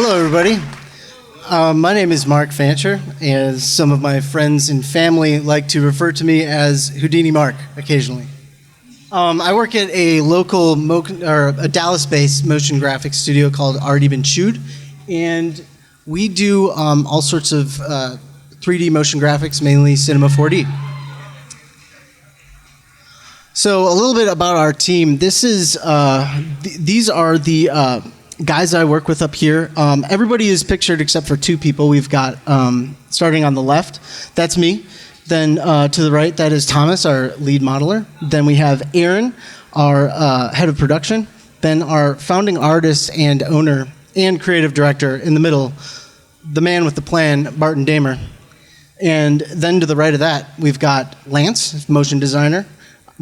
Hello, everybody. My name is Mark Fancher, as some of my friends and family like to refer to me as Houdini Mark occasionally. I work at a local, a Dallas-based motion graphics studio called Already Been Chewed, and we do all sorts of 3D motion graphics, mainly Cinema 4D. So a little bit about our team. This is these are the guys I work with up here. Everybody is pictured except for two people. We've got, starting on the left, that's me. Then to the right, that is Thomas, our lead modeler. Then we have Aaron, our head of production. Then our founding artist and owner and creative director in the middle, the man with the plan, Barton Damer. And then to the right of that, we've got Lance, motion designer,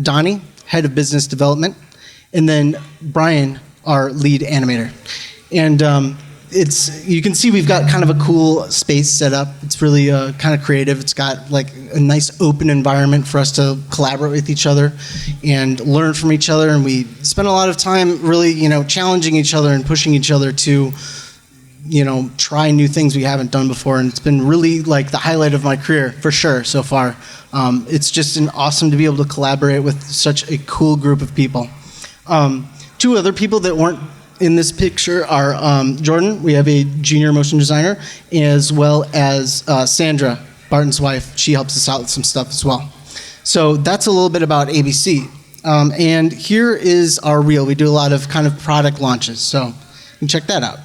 Donnie, head of business development, and then Brian, our lead animator. And you can see we've got kind of a cool space set up. It's really kind of creative. It's got like a nice open environment for us to collaborate with each other and learn from each other. And we spend a lot of time really, challenging each other and pushing each other to, try new things we haven't done before. And it's been really like the highlight of my career for sure so far. It's just awesome to be able to collaborate with such a cool group of people. Two other people that weren't in this picture are Jordan, we have a junior motion designer, as well as Sandra, Barton's wife. She helps us out with some stuff as well. So that's a little bit about ABC. And here is our reel. We do a lot of kind of product launches, so you can check that out.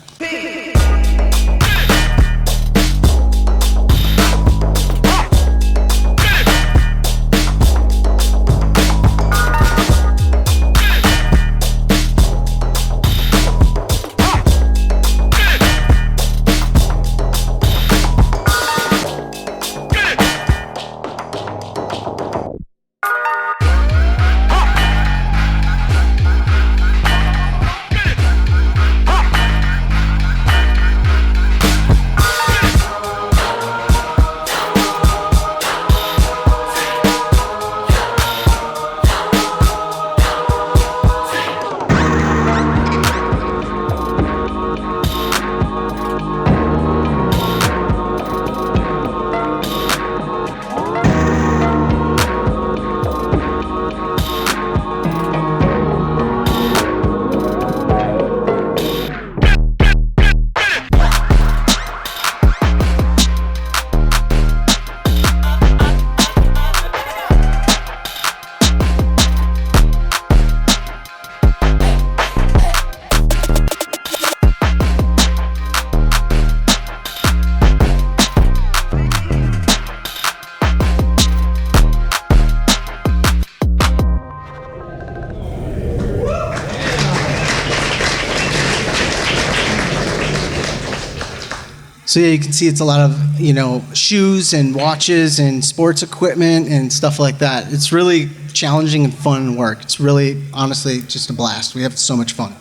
So yeah, you can see it's a lot of, shoes and watches and sports equipment and stuff like that. It's really challenging and fun work. It's really, honestly, just a blast. We have so much fun.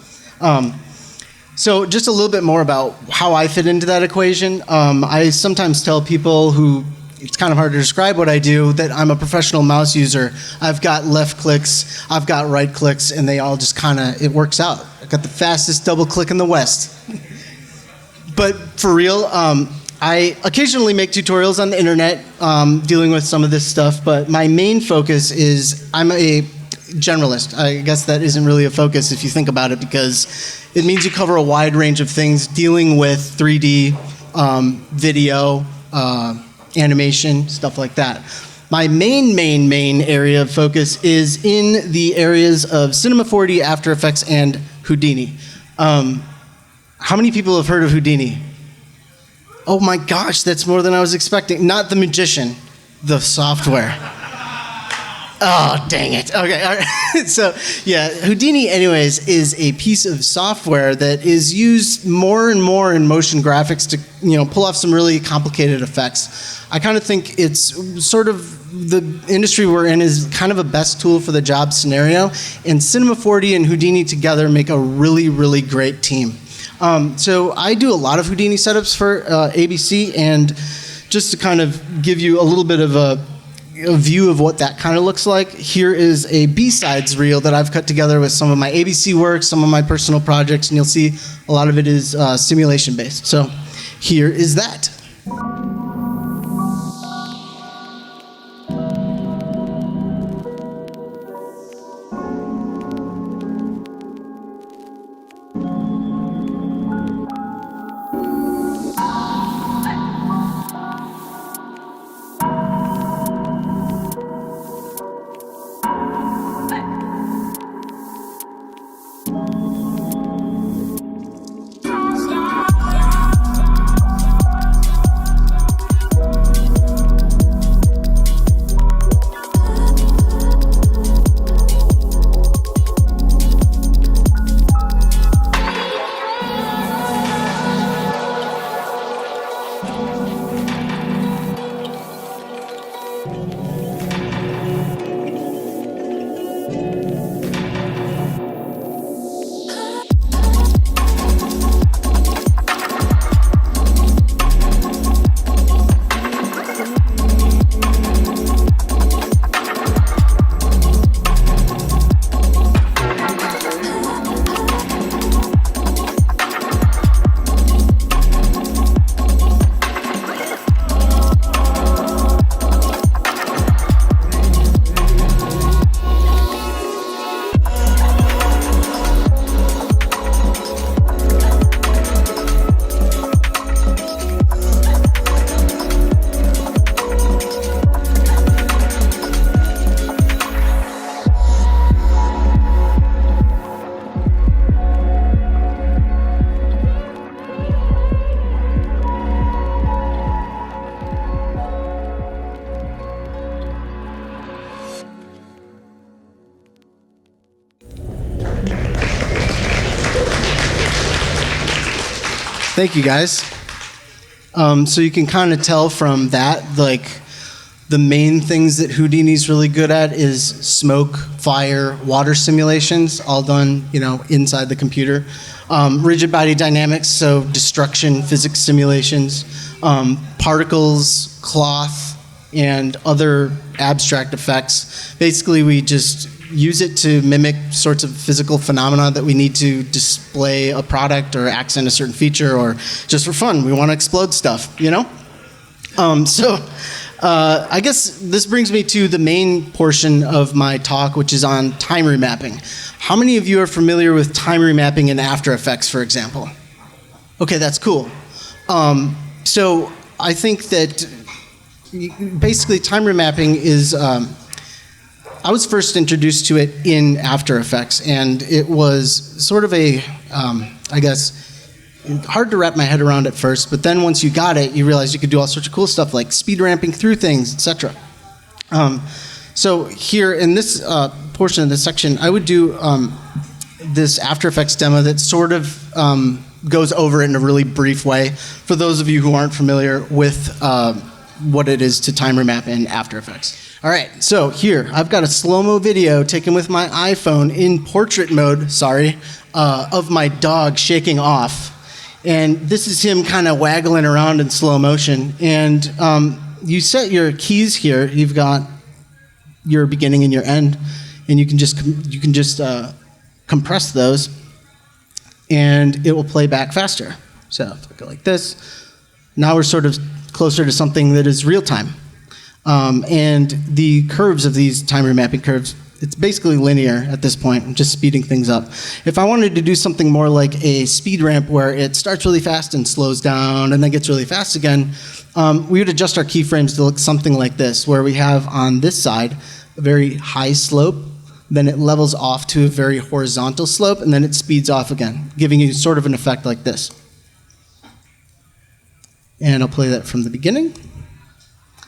So just a little bit more about how I fit into that equation. I sometimes tell people it's kind of hard to describe what I do, that I'm a professional mouse user. I've got left clicks, I've got right clicks, and they all just it works out. I've got the fastest double click in the West. But for real, I occasionally make tutorials on the internet dealing with some of this stuff, but my main focus is I'm a generalist. I guess that isn't really a focus if you think about it, because it means you cover a wide range of things dealing with 3D, video, animation, stuff like that. My main area of focus is in the areas of Cinema 4D, After Effects, and Houdini. How many people have heard of Houdini? Oh my gosh, that's more than I was expecting. Not the magician, the software. Oh, dang it. Okay, all right. So, yeah, Houdini, anyways, is a piece of software that is used more and more in motion graphics to, pull off some really complicated effects. I kind of think it's sort of the industry we're in is kind of a best tool for the job scenario, and Cinema 4D and Houdini together make a really, really great team. So I do a lot of Houdini setups for ABC, and just to kind of give you a little bit of a a view of what that kind of looks like, here is a B-sides reel that I've cut together with some of my ABC work, some of my personal projects, and you'll see a lot of it is simulation-based. So here is that. Thank you, guys. So you can kind of tell from that, like, the main things that Houdini's really good at is smoke, fire, water simulations, all done, inside the computer. Rigid body dynamics, so destruction, physics simulations, particles, cloth, and other abstract effects. Basically, we just use it to mimic sorts of physical phenomena that we need to display a product or accent a certain feature, or just for fun, we want to explode stuff, I guess this brings me to the main portion of my talk, which is on time remapping. How many of you are familiar with time remapping in After Effects, for example? Okay, that's cool. So I think that basically time remapping is, I was first introduced to it in After Effects, and it was sort of a, hard to wrap my head around at first, but then once you got it, you realize you could do all sorts of cool stuff like speed ramping through things, etc. So here in this portion of this section, I would do this After Effects demo that sort of goes over it in a really brief way for those of you who aren't familiar with what it is to time remap in After Effects. All right, so here, I've got a slow-mo video taken with my iPhone in portrait mode, of my dog shaking off. And this is him kind of waggling around in slow motion. And you set your keys here. You've got your beginning and your end, and you can just compress those, and it will play back faster. So if I go like this, now we're sort of closer to something that is real time. And the curves of these time remapping curves, it's basically linear at this point. I'm just speeding things up. If I wanted to do something more like a speed ramp where it starts really fast and slows down and then gets really fast again, we would adjust our keyframes to look something like this, where we have on this side a very high slope, then it levels off to a very horizontal slope, and then it speeds off again, giving you sort of an effect like this. And I'll play that from the beginning.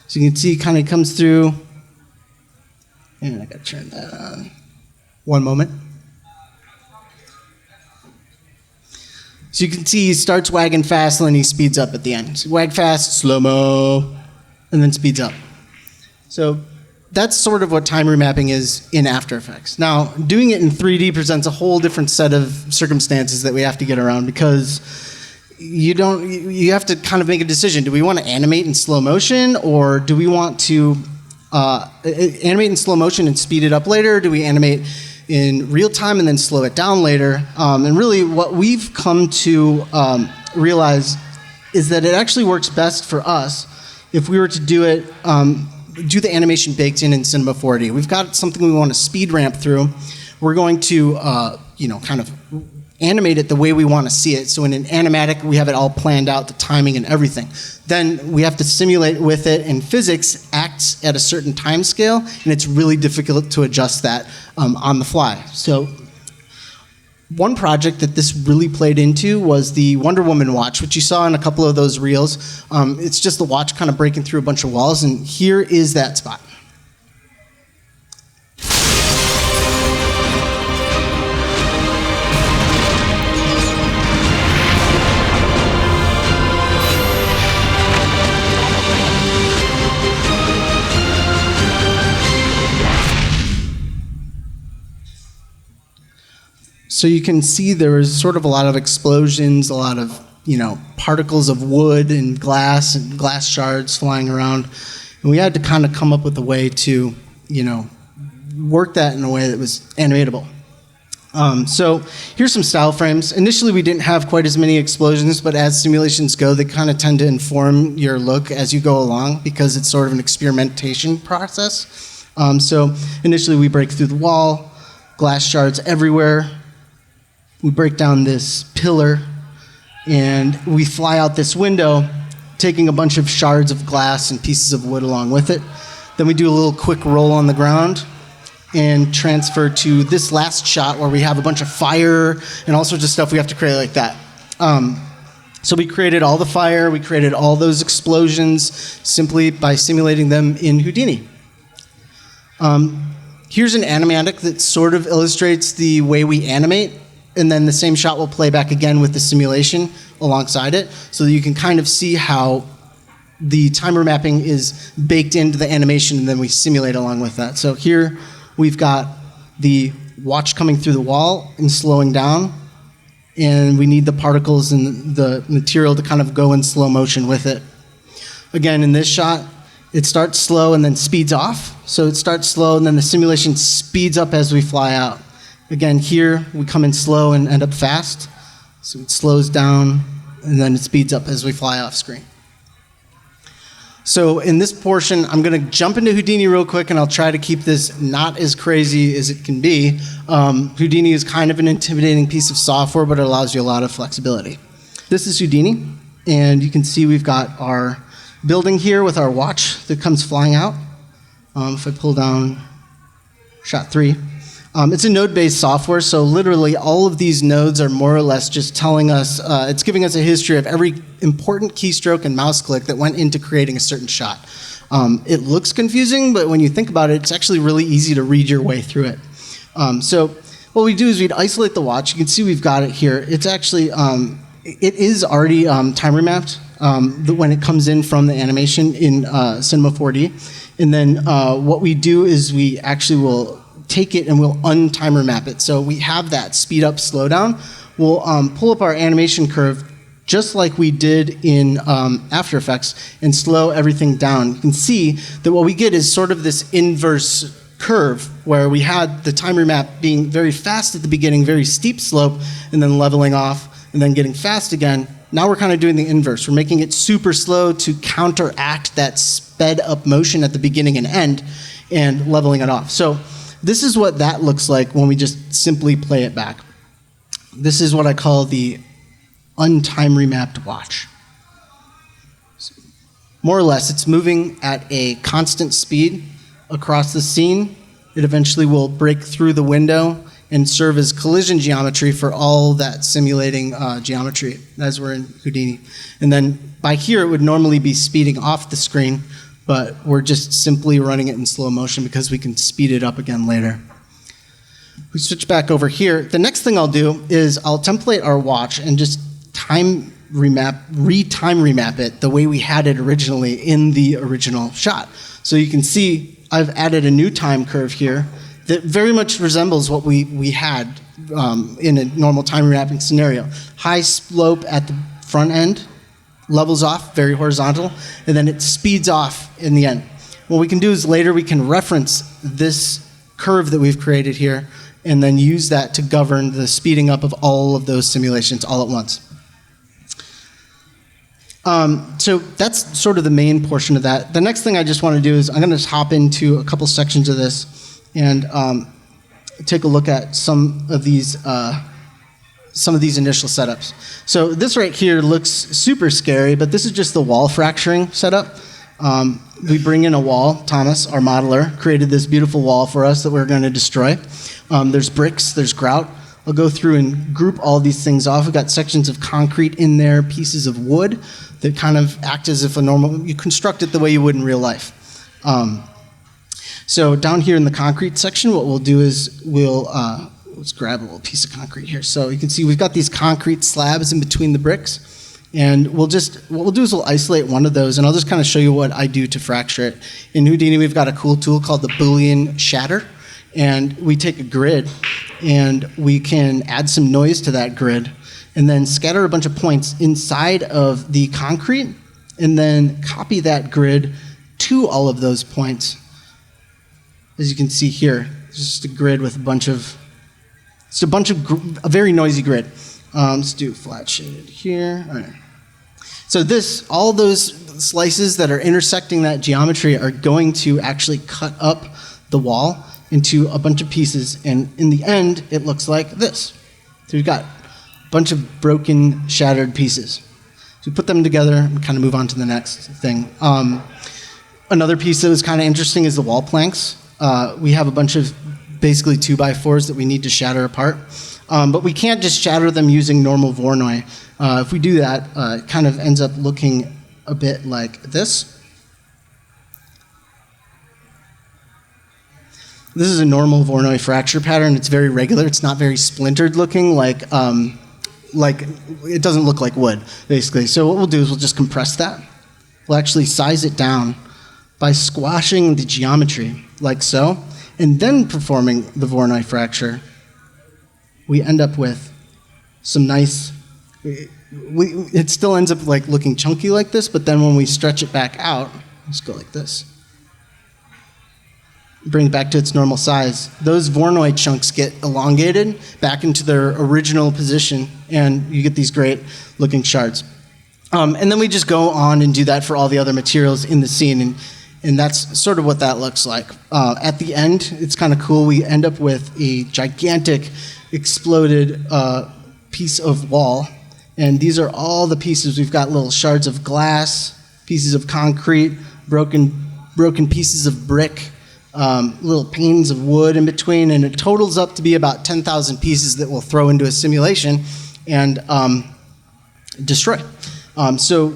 So you can see it kind of comes through. And I got to turn that on. One moment. So you can see he starts wagging fast and then he speeds up at the end. So wag fast, slow-mo, and then speeds up. So that's sort of what time remapping is in After Effects. Now, doing it in 3D presents a whole different set of circumstances that we have to get around, because you have to kind of make a decision. Do we want to animate in slow motion, or do we want to animate in slow motion and speed it up later? Do we animate in real time and then slow it down later? And really what we've come to realize is that it actually works best for us if we were to do it, do the animation baked in Cinema 4D. We've got something we want to speed ramp through. We're going to, kind of animate it the way we want to see it. So in an animatic, we have it all planned out, the timing and everything. Then we have to simulate with it, and physics acts at a certain time scale, and it's really difficult to adjust that on the fly. So one project that this really played into was the Wonder Woman watch, which you saw in a couple of those reels. It's just the watch kind of breaking through a bunch of walls, and here is that spot. So you can see there was sort of a lot of explosions, a lot of, particles of wood and glass shards flying around. And we had to kind of come up with a way to, work that in a way that was animatable. So here's some style frames. Initially, we didn't have quite as many explosions, but as simulations go, they kind of tend to inform your look as you go along because it's sort of an experimentation process. So initially, we break through the wall, glass shards everywhere. We break down this pillar, and we fly out this window, taking a bunch of shards of glass and pieces of wood along with it. Then we do a little quick roll on the ground and transfer to this last shot where we have a bunch of fire and all sorts of stuff we have to create like that. So we created all the fire, we created all those explosions simply by simulating them in Houdini. Here's an animatic that sort of illustrates the way we animate, and then the same shot will play back again with the simulation alongside it, so that you can kind of see how the time remapping is baked into the animation, and then we simulate along with that. So here we've got the watch coming through the wall and slowing down, and we need the particles and the material to kind of go in slow motion with it. Again, in this shot, it starts slow and then speeds off. So it starts slow, and then the simulation speeds up as we fly out. Again, here we come in slow and end up fast. So it slows down, and then it speeds up as we fly off screen. So in this portion, I'm going to jump into Houdini real quick, and I'll try to keep this not as crazy as it can be. Houdini is kind of an intimidating piece of software, but it allows you a lot of flexibility. This is Houdini, and you can see we've got our building here with our watch that comes flying out. If I pull down shot 3. It's a node-based software, so literally all of these nodes are more or less just telling us, it's giving us a history of every important keystroke and mouse click that went into creating a certain shot. It looks confusing, but when you think about it, it's actually really easy to read your way through it. So what we do is we'd isolate the watch. You can see we've got it here. It's actually, it is already time remapped when it comes in from the animation in Cinema 4D. And then what we do is we actually will take it and we'll un-timer map it. So we have that speed up, slow down. We'll pull up our animation curve just like we did in After Effects and slow everything down. You can see that what we get is sort of this inverse curve where we had the time remap being very fast at the beginning, very steep slope, and then leveling off, and then getting fast again. Now we're kind of doing the inverse. We're making it super slow to counteract that sped up motion at the beginning and end and leveling it off. So this is what that looks like when we just simply play it back. This is what I call the untime remapped watch. More or less, it's moving at a constant speed across the scene. It eventually will break through the window and serve as collision geometry for all that simulating geometry as we're in Houdini. And then by here, it would normally be speeding off the screen, but we're just simply running it in slow motion because we can speed it up again later. We switch back over here. The next thing I'll do is I'll template our watch and just time remap it the way we had it originally in the original shot. So you can see I've added a new time curve here that very much resembles what we had in a normal time remapping scenario. High slope at the front end, levels off, very horizontal, and then it speeds off in the end. What we can do is later we can reference this curve that we've created here and then use that to govern the speeding up of all of those simulations all at once. So that's sort of the main portion of that. The next thing I just want to do is I'm going to just hop into a couple sections of this and take a look at some of these initial setups. So this right here looks super scary, but this is just the wall fracturing setup. We bring in a wall. Thomas, our modeler, created this beautiful wall for us that we're going to destroy. There's bricks, there's grout. I'll go through and group all these things off. We've got sections of concrete in there, pieces of wood that kind of act as if you construct it the way you would in real life. So down here in the concrete section, what we'll do is let's grab a little piece of concrete here. So you can see we've got these concrete slabs in between the bricks. And what we'll do is we'll isolate one of those, and I'll just kind of show you what I do to fracture it. In Houdini, we've got a cool tool called the Boolean shatter. And we take a grid, and we can add some noise to that grid, and then scatter a bunch of points inside of the concrete, and then copy that grid to all of those points. As you can see here, it's just a grid with a very noisy grid. Let's do flat shaded here. All right. So all those slices that are intersecting that geometry are going to actually cut up the wall into a bunch of pieces, and in the end, it looks like this. So we've got a bunch of broken, shattered pieces. So we put them together and kind of move on to the next thing. Another piece that was kind of interesting is the wall planks. We have a bunch of basically 2x4s that we need to shatter apart. But we can't just shatter them using normal Voronoi. If we do that, it kind of ends up looking a bit like this. This is a normal Voronoi fracture pattern. It's very regular. It's not very splintered looking, like it doesn't look like wood, basically. So what we'll do is we'll just compress that. We'll actually size it down by squashing the geometry, like so, and then performing the Voronoi fracture. We end up with some nice, it still ends up like looking chunky like this, but then when we stretch it back out, let's go like this. Bring it back to its normal size. Those Voronoi chunks get elongated back into their original position, and you get these great looking shards. And then we just go on and do that for all the other materials in the scene, and that's sort of what that looks like. At the end, it's kind of cool. We end up with a gigantic exploded piece of wall, and these are all the pieces. We've got little shards of glass, pieces of concrete, broken pieces of brick, little panes of wood in between, and it totals up to be about 10,000 pieces that we'll throw into a simulation and destroy. So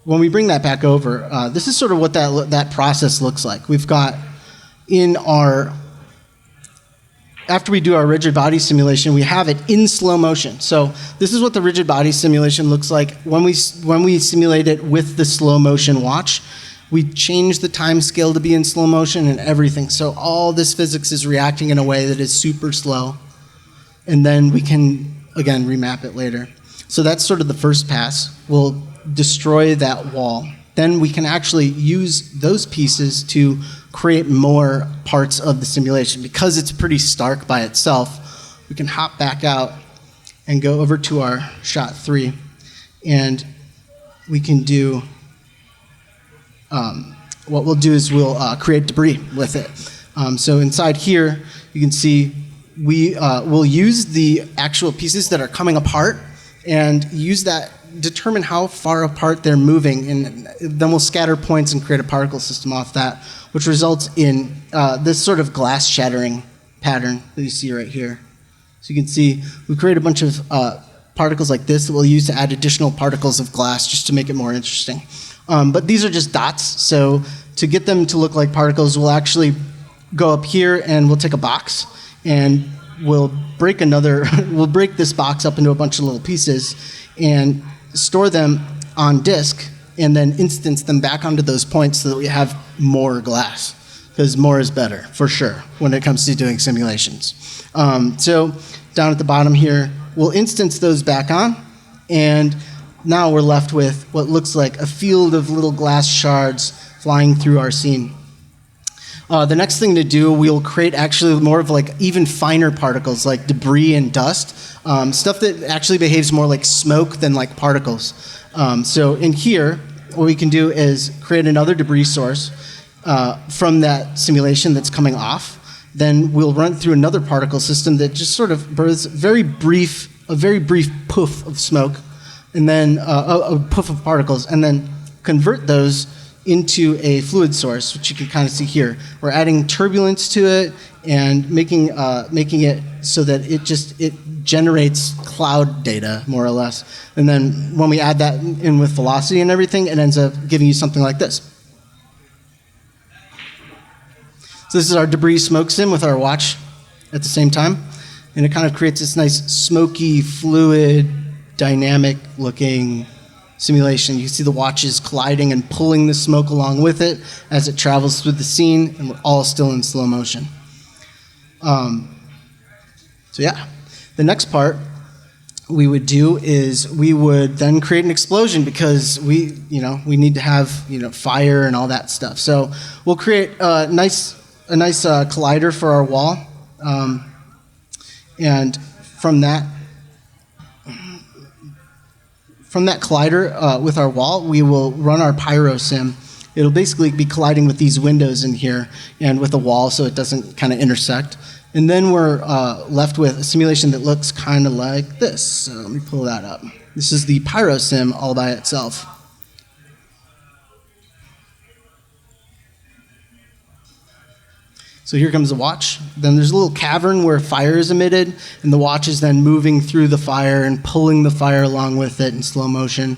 when we bring that back over, this is sort of what that process looks like. We've got after we do our rigid body simulation, we have it in slow motion. So this is what the rigid body simulation looks like when we simulate it with the slow motion watch. We change the time scale to be in slow motion and everything. So all this physics is reacting in a way that is super slow. And then we can, again, remap it later. So that's sort of the first pass. We'll destroy that wall. Then we can actually use those pieces to create more parts of the simulation. Because it's pretty stark by itself, we can hop back out and go over to our shot 3. And we can do... what we'll do is we'll create debris with it. So inside here, you can see we'll use the actual pieces that are coming apart and use that, determine how far apart they're moving, and then we'll scatter points and create a particle system off that, which results in this sort of glass shattering pattern that you see right here. So you can see we create a bunch of particles like this that we'll use to add additional particles of glass just to make it more interesting. But these are just dots, so to get them to look like particles, we'll actually go up here and we'll take a box and we'll break this box up into a bunch of little pieces and store them on disk and then instance them back onto those points so that we have more glass, because more is better, for sure, when it comes to doing simulations. So down at the bottom here, we'll instance those back on, and now we're left with what looks like a field of little glass shards flying through our scene. The next thing to do, we'll create actually more of like even finer particles like debris and dust, stuff that actually behaves more like smoke than like particles. So in here, what we can do is create another debris source from that simulation that's coming off. Then we'll run through another particle system that just sort of births a very brief poof of smoke, and then a poof of particles, and then convert those into a fluid source, which you can kind of see here. We're adding turbulence to it and making it so that it generates cloud data, more or less. And then when we add that in with velocity and everything, it ends up giving you something like this. So this is our debris smoke sim with our watch at the same time. And it kind of creates this nice smoky, fluid, dynamic looking simulation. You can see the watches colliding and pulling the smoke along with it as it travels through the scene, and we're all still in slow motion. So yeah, the next part we would do is we would then create an explosion, because we need to have fire and all that stuff. So we'll create a nice collider for our wall, and from that collider with our wall, we will run our pyro sim. It'll basically be colliding with these windows in here and with the wall, so it doesn't kind of intersect. And then we're left with a simulation that looks kind of like this. So let me pull that up. This is the pyro sim all by itself. So here comes the watch. Then there's a little cavern where fire is emitted, and the watch is then moving through the fire and pulling the fire along with it in slow motion.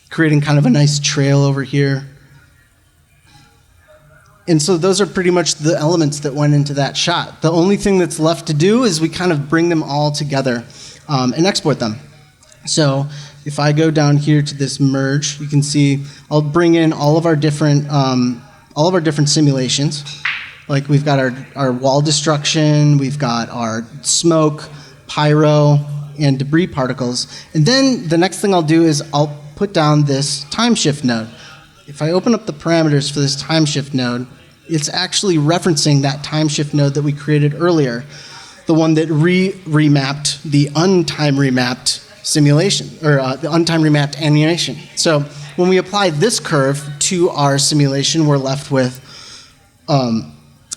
Creating kind of a nice trail over here. And so those are pretty much the elements that went into that shot. The only thing that's left to do is we kind of bring them all together and export them. So if I go down here to this merge, you can see I'll bring in all of our different simulations. Like we've got our wall destruction, we've got our smoke, pyro, and debris particles. And then the next thing I'll do is I'll put down this time shift node. If I open up the parameters for this time shift node, it's actually referencing that time shift node that we created earlier, the one that remapped the untime remapped simulation, or the untime remapped animation. So when we apply this curve to our simulation, we're left with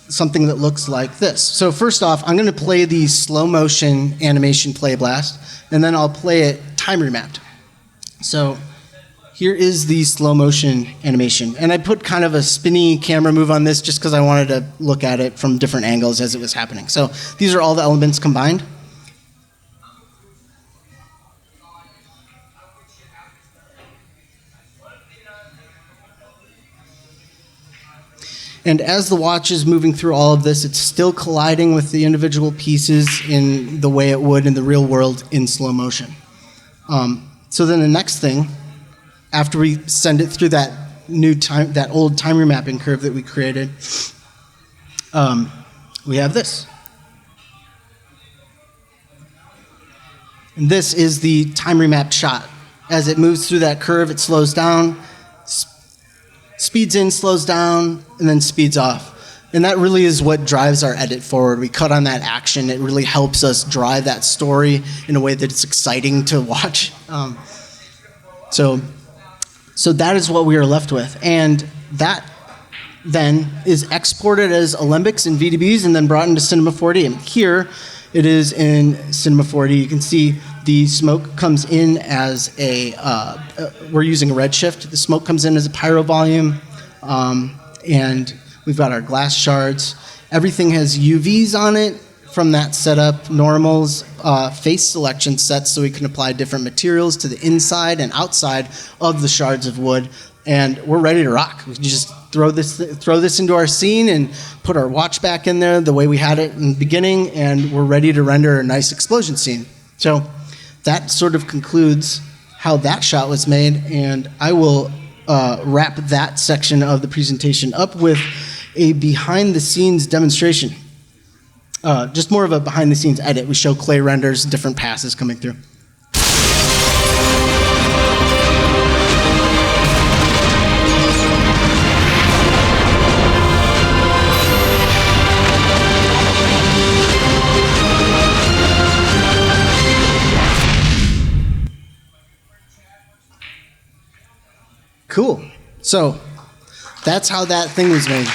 something that looks like this. So first off, I'm going to play the slow motion animation play blast, and then I'll play it time remapped. So here is the slow motion animation. And I put kind of a spinny camera move on this just because I wanted to look at it from different angles as it was happening. So these are all the elements combined. And as the watch is moving through all of this, it's still colliding with the individual pieces in the way it would in the real world in slow motion. So then the next thing, after we send it through that old time remapping curve that we created, we have this. And this is the time remapped shot. As it moves through that curve, it slows down, speeds in, slows down, and then speeds off. And that really is what drives our edit forward. We cut on that action. It really helps us drive that story in a way that it's exciting to watch. So that is what we are left with. And that then is exported as Alembics and VDBs and then brought into Cinema 4D. And here it is in Cinema 4D. You can see the smoke comes in as we're using a Redshift. The smoke comes in as a pyro volume, and we've got our glass shards. Everything has UVs on it from that setup, normals, face selection sets so we can apply different materials to the inside and outside of the shards of wood, and we're ready to rock. We can just throw this into our scene and put our watch back in there the way we had it in the beginning, and we're ready to render a nice explosion scene. So that sort of concludes how that shot was made, and I will wrap that section of the presentation up with a behind-the-scenes demonstration. Just more of a behind-the-scenes edit. We show clay renders, different passes coming through. Cool. So that's how that thing was made.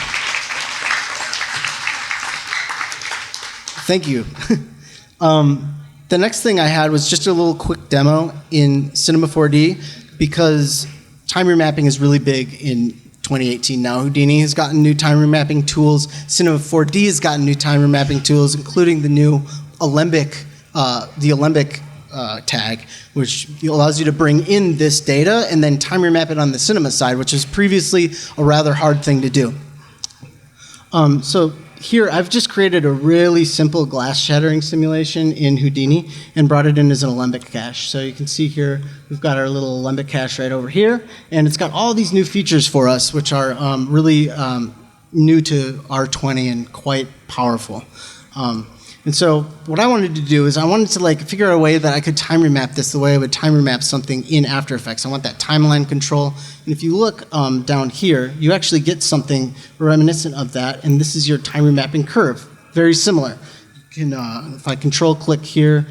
Thank you. The next thing I had was just a little quick demo in Cinema 4D because time remapping is really big in 2018 now. Houdini has gotten new time remapping tools. Cinema 4D has gotten new time remapping tools, including the new Alembic, tag, which allows you to bring in this data and then time remap it on the cinema side, which was previously a rather hard thing to do. So here, I've just created a really simple glass shattering simulation in Houdini and brought it in as an Alembic cache. So you can see here, we've got our little Alembic cache right over here, and it's got all these new features for us, which are really new to R20 and quite powerful. And so what I wanted to do is I wanted to figure out a way that I could time remap this the way I would time remap something in After Effects. I want that timeline control. And if you look down here, you actually get something reminiscent of that. And this is your time remapping curve. Very similar. You can, if I control click here,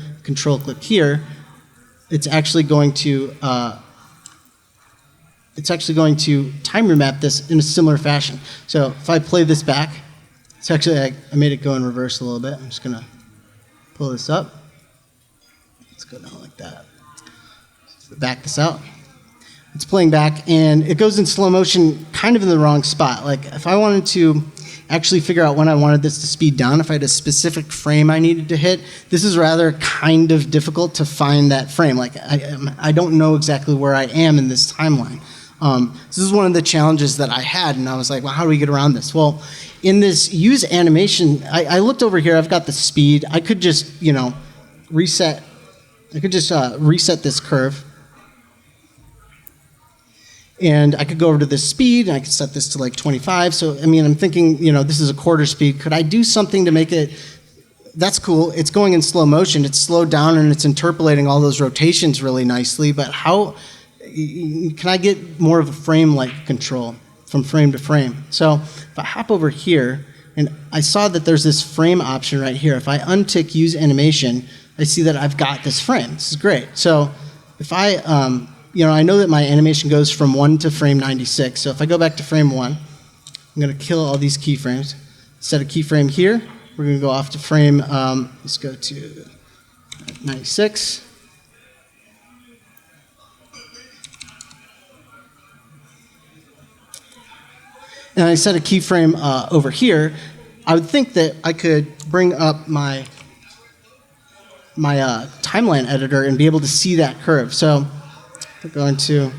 it's actually going to time remap this in a similar fashion. So if I play this back, it's actually, I made it go in reverse a little bit. I'm just going to pull this up. Let's go down like that. Back this out. It's playing back, and it goes in slow motion kind of in the wrong spot. Like, if I wanted to actually figure out when I wanted this to speed down, if I had a specific frame I needed to hit, this is rather kind of difficult to find that frame. Like, I don't know exactly where I am in this timeline. This is one of the challenges that I had, and I was like, well, how do we get around this? Well, in this use animation, I looked over here. I've got the speed. I could just, reset. I could just reset this curve. And I could go over to this speed, and I could set this to 25. So, I'm thinking, this is a quarter speed. Could I do something to make it, that's cool. It's going in slow motion. It's slowed down, and it's interpolating all those rotations really nicely. But how can I get more of a frame-like control from frame to frame? So if I hop over here, and I saw that there's this frame option right here. If I untick use animation, I see that I've got this frame. This is great. So if I, I know that my animation goes from 1 to frame 96. So if I go back to frame 1, I'm going to kill all these keyframes. Set a keyframe here. We're going to go off to frame, let's go to 96. And I set a keyframe over here. I would think that I could bring up my timeline editor and be able to see that curve. So I'm going to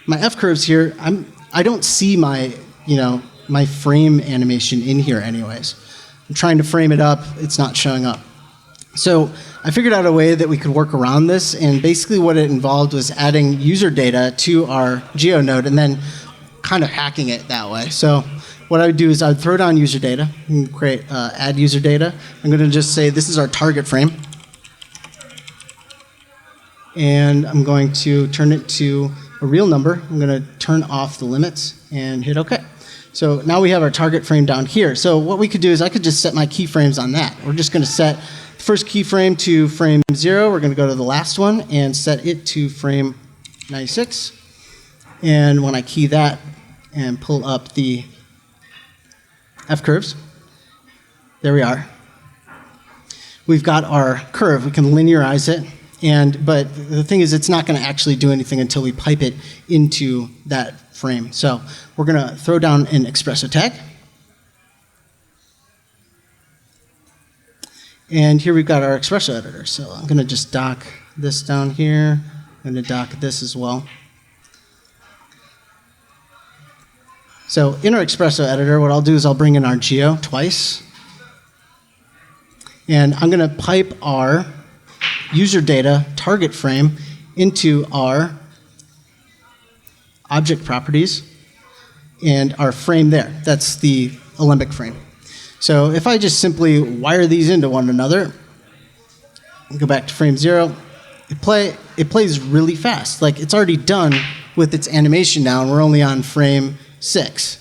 my F curves here. I don't see my my frame animation in here anyways. I'm trying to frame it up. It's not showing up. So I figured out a way that we could work around this, and basically what it involved was adding user data to our geo node and then kind of hacking it that way. So what I would do is I would throw down user data and create add user data. I'm going to just say this is our target frame. And I'm going to turn it to a real number. I'm going to turn off the limits and hit OK. So now we have our target frame down here. So what we could do is I could just set my keyframes on that. We're just going to set the first keyframe to frame 0. We're going to go to the last one and set it to frame 96. And when I key that and pull up the F curves, there we are. We've got our curve. We can linearize it. But the thing is, it's not going to actually do anything until we pipe it into that frame. So we're going to throw down an Espresso tag. And here we've got our Espresso editor. So I'm going to just dock this down here. I'm going to dock this as well. So in our Espresso editor, what I'll do is I'll bring in our geo twice. And I'm going to pipe our user data target frame into our object properties and our frame there. That's the Alembic frame. So if I just simply wire these into one another, go back to frame 0, it plays really fast. Like, it's already done with its animation now, and we're only on frame 6.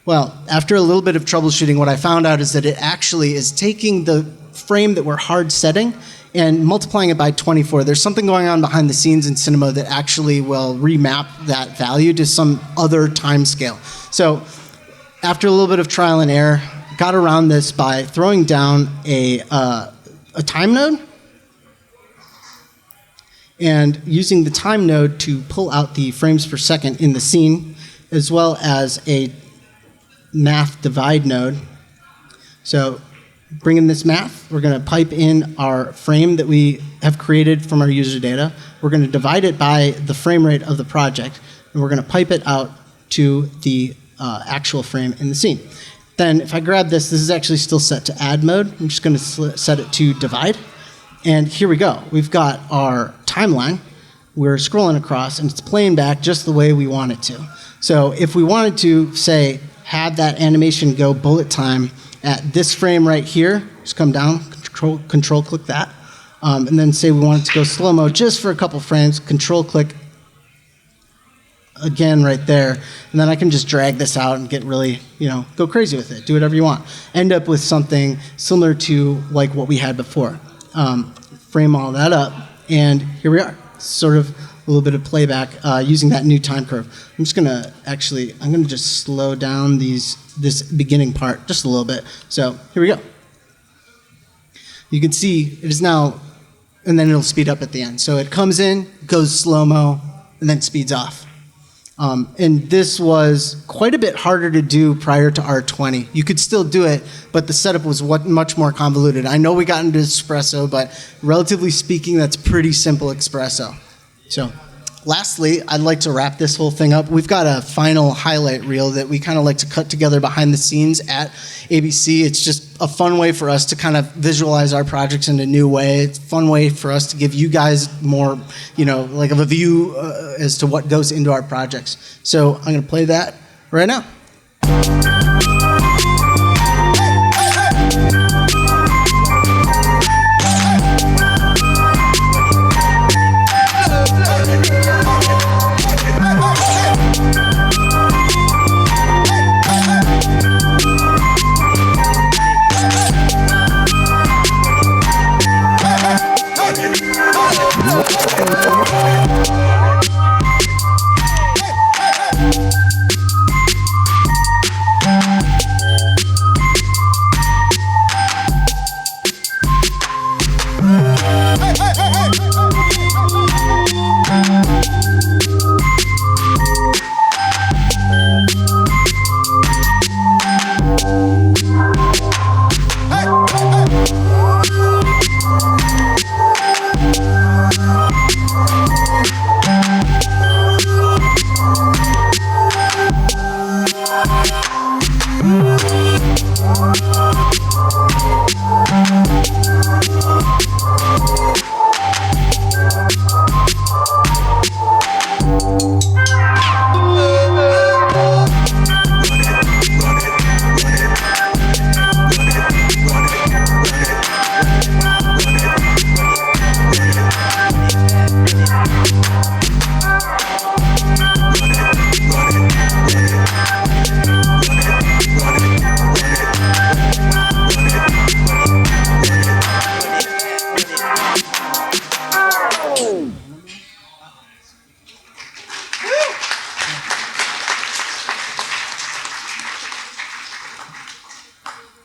Well, after a little bit of troubleshooting, what I found out is that it actually is taking the frame that we're hard setting and multiplying it by 24. There's something going on behind the scenes in Cinema that actually will remap that value to some other time scale. So after a little bit of trial and error, got around this by throwing down a time node and using the time node to pull out the frames per second in the scene, as well as a math divide node. So bringing this math, we're going to pipe in our frame that we have created from our user data. We're going to divide it by the frame rate of the project, and we're going to pipe it out to the actual frame in the scene. Then if I grab this is actually still set to add mode. I'm just going to set it to divide. And here we go. We've got our timeline. We're scrolling across, and it's playing back just the way we want it to. So if we wanted to, say, have that animation go bullet time at this frame right here, just come down, control click that, and then say we want it to go slow-mo just for a couple frames, control click again right there, and then I can just drag this out and get really, go crazy with it, do whatever you want. End up with something similar to like what we had before. Frame all that up, and here we are. Sort of a little bit of playback using that new time curve. I'm just gonna just slow down this beginning part just a little bit. So here we go. You can see it is now, and then it'll speed up at the end. So it comes in, goes slow-mo, and then speeds off. And this was quite a bit harder to do prior to R20. You could still do it, but the setup was much more convoluted. I know we got into espresso, but relatively speaking, that's pretty simple espresso. So lastly, I'd like to wrap this whole thing up. We've got a final highlight reel that we kind of like to cut together behind the scenes at ABC. It's just a fun way for us to kind of visualize our projects in a new way. It's a fun way for us to give you guys more, like of a view as to what goes into our projects. So I'm going to play that right now.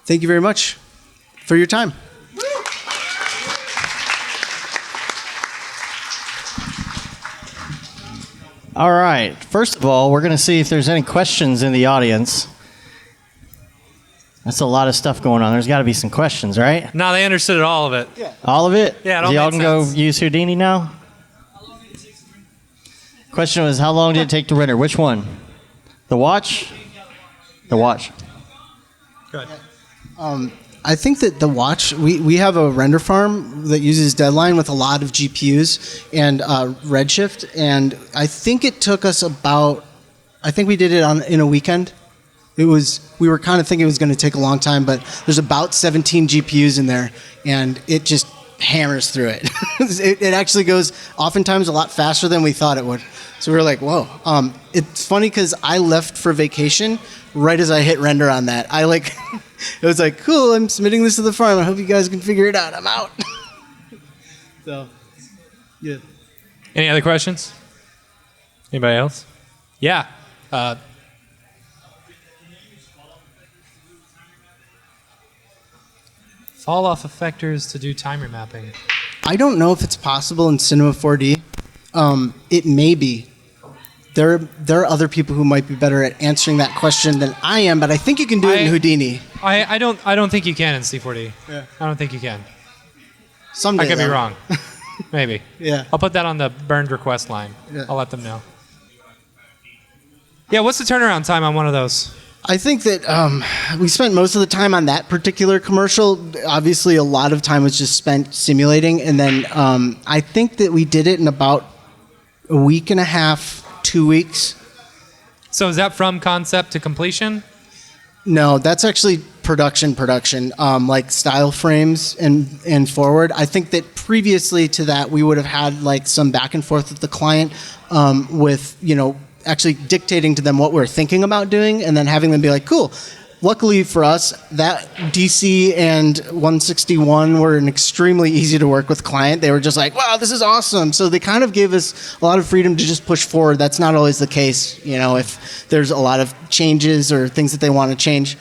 Thank you very much for your time. All right. First of all, we're going to see if there's any questions in the audience. That's a lot of stuff going on. There's got to be some questions, right? No, they understood all of it. Yeah. All of it? Yeah, it all y'all made can sense. go use Houdini now? Question was, how long did it take to render? Which one? The watch? The watch. Good. I think that the watch, we have a render farm that uses Deadline with a lot of GPUs and Redshift, and I think it took us I think we did it in a weekend. We were kind of thinking it was going to take a long time, but there's about 17 GPUs in there, and it just hammers through it. It actually goes oftentimes a lot faster than we thought it would. So we were like, whoa. It's funny because I left for vacation right as I hit render on that. It was like, cool, I'm submitting this to the farm. I hope you guys can figure it out. I'm out. So, yeah. Any other questions? Anybody else? Yeah. Fall off effectors to do time remapping. I don't know if it's possible in Cinema 4D. It may be. There are other people who might be better at answering that question than I am, but I think you can do it in Houdini. I don't think you can in C4D. Yeah. I don't think you can. Someday, I could be though. wrong. Maybe. Yeah. I'll put that on the burned request line. Yeah. I'll let them know. Yeah, what's the turnaround time on one of those? I think that we spent most of the time on that particular commercial. Obviously, a lot of time was just spent simulating, and then I think that we did it in about a week and a half, 2 weeks. So is that from concept to completion? No, that's actually production, like style frames and forward. I think that previously to that, we would have had like some back and forth with the client with, actually dictating to them what we're thinking about doing and then having them be like, cool. Luckily for us, that DC and 161 were an extremely easy to work with client. They were just like, wow, this is awesome. So they kind of gave us a lot of freedom to just push forward. That's not always the case, if there's a lot of changes or things that they want to change.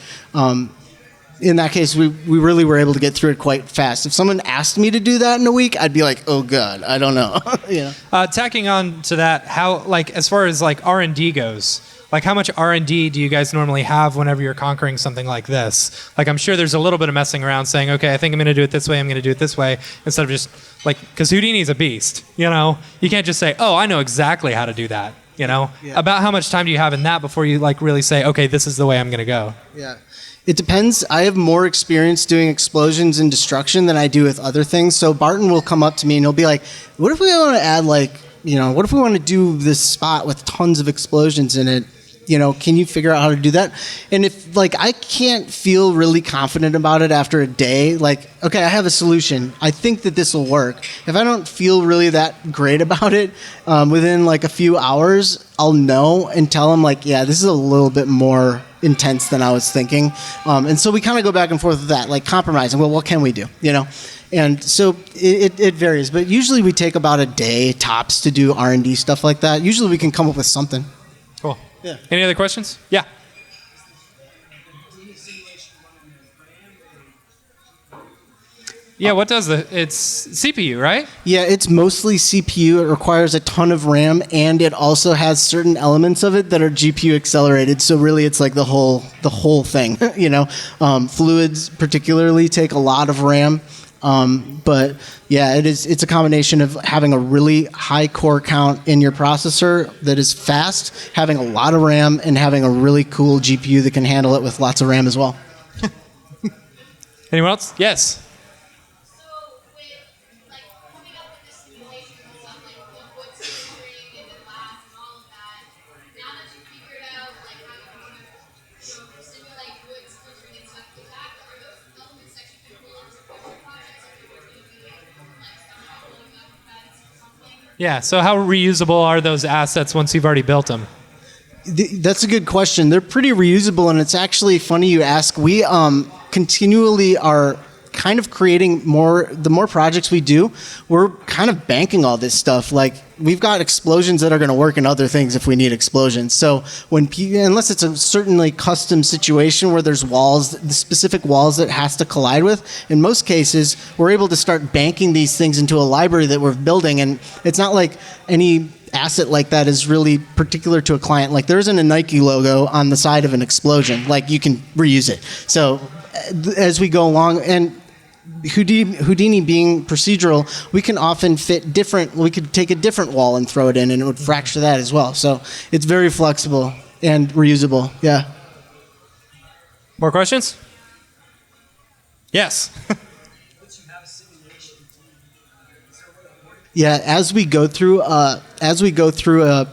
In that case, we really were able to get through it quite fast. If someone asked me to do that in a week, I'd be like, oh, God, I don't know. Tacking on to that, how, as far as R&D goes, how much R&D do you guys normally have whenever you're conquering something like this? I'm sure there's a little bit of messing around saying, okay, I think I'm going to do it this way, I'm going to do it this way, instead of just, because Houdini's a beast, You can't just say, oh, I know exactly how to do that, Yeah. About how much time do you have in that before you, really say, okay, this is the way I'm going to go? Yeah. It depends. I have more experience doing explosions and destruction than I do with other things. So Barton will come up to me and he'll be like, what if we want to add what if we want to do this spot with tons of explosions in it? Can you figure out how to do that? And if I can't feel really confident about it after a day, okay, I have a solution. I think that this will work. If I don't feel really that great about it, within a few hours, I'll know and tell them yeah, this is a little bit more intense than I was thinking. And so we kind of go back and forth with that, compromising. Well, what can we do? And so it varies, but usually we take about a day tops to do R&D stuff like that. Usually we can come up with something. Cool. Yeah. Any other questions? Yeah. Yeah, what does it's CPU, right? Yeah, it's mostly CPU. It requires a ton of RAM, and it also has certain elements of it that are GPU accelerated. So really, it's the whole thing. Fluids particularly take a lot of RAM. But yeah, it's a combination of having a really high core count in your processor that is fast, having a lot of RAM, and having a really cool GPU that can handle it with lots of RAM as well. Anyone else? Yes. Yeah, so how reusable are those assets once you've already built them? That's a good question. They're pretty reusable, and it's actually funny you ask. We continually are kind of creating the more projects we do, we're kind of banking all this stuff. We've got explosions that are going to work in other things if we need explosions. So unless it's a certainly custom situation where there's the specific walls that it has to collide with, in most cases, we're able to start banking these things into a library that we're building, and it's not like any asset like that is really particular to a client. There isn't a Nike logo on the side of an explosion. You can reuse it. So as we go along, and Houdini being procedural, we can often we could take a different wall and throw it in, and it would fracture that as well. So it's very flexible and reusable. Yeah. More questions? Yes. Yeah, as we go through a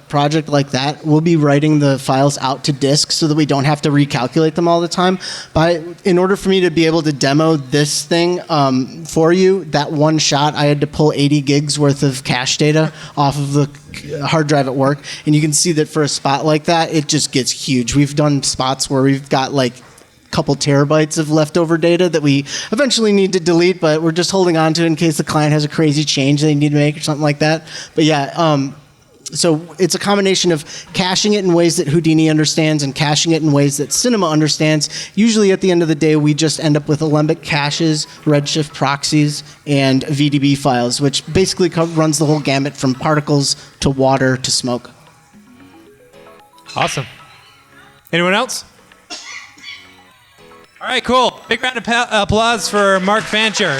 project like that, we'll be writing the files out to disk so that we don't have to recalculate them all the time. But in order for me to be able to demo this thing for you, that one shot, I had to pull 80 gigs worth of cache data off of the hard drive at work, and you can see that for a spot like that, it just gets huge. We've done spots where we've got couple terabytes of leftover data that we eventually need to delete, but we're just holding on to in case the client has a crazy change they need to make or something like that. But yeah, so it's a combination of caching it in ways that Houdini understands and caching it in ways that Cinema understands. Usually at the end of the day, we just end up with Alembic caches, Redshift proxies, and VDB files, which basically runs the whole gamut from particles to water to smoke. Awesome. Anyone else? All right, cool. Big round of applause for Mark Fancher.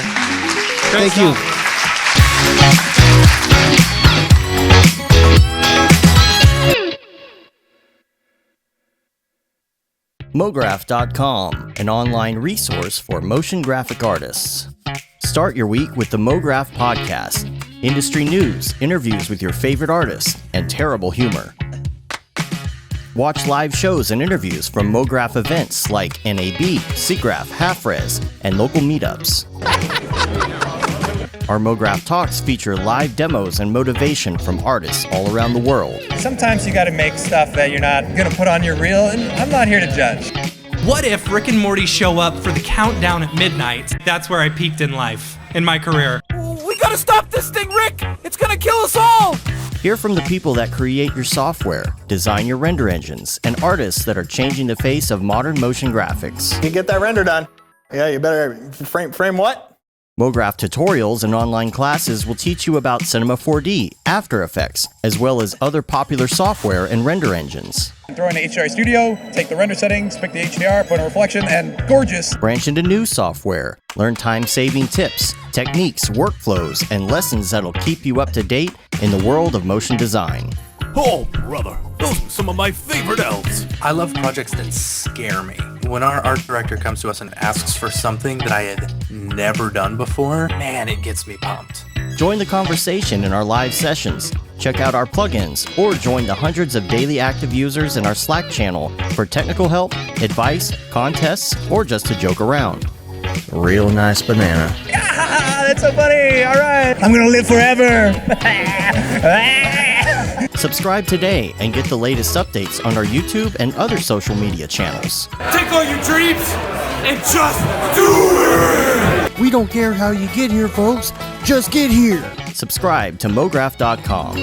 Great Thank you. stuff. Mograph.com, an online resource for motion graphic artists. Start your week with the Mograph podcast. Industry news, interviews with your favorite artists, and terrible humor. Watch live shows and interviews from Mograph events like NAB, SIGGRAPH, Half-Res, and local meetups. Our Mograph Talks feature live demos and motivation from artists all around the world. Sometimes you gotta make stuff that you're not gonna put on your reel, and I'm not here to judge. What if Rick and Morty show up for the countdown at midnight? That's where I peaked in life, in my career. We gotta stop this thing, Rick! It's gonna kill us all! Hear from the people that create your software, design your render engines, and artists that are changing the face of modern motion graphics. You get that render done. Yeah, you better frame what? Mograph tutorials and online classes will teach you about Cinema 4D, After Effects, as well as other popular software and render engines. Throw in the HDR Studio, take the render settings, pick the HDR, put in a reflection, and gorgeous. Branch into new software, learn time-saving tips, techniques, workflows, and lessons that'll keep you up to date in the world of motion design. Oh, brother, those are some of my favorite elves. I love projects that scare me. When our art director comes to us and asks for something that I had never done before, man, it gets me pumped. Join the conversation in our live sessions, check out our plugins, or join the hundreds of daily active users in our Slack channel for technical help, advice, contests, or just to joke around. Real nice banana. Ah, that's so funny. All right. I'm gonna live forever. Subscribe today and get the latest updates on our YouTube and other social media channels. Take all your dreams and just do it! We don't care how you get here, folks. Just get here. Subscribe to Mograph.com.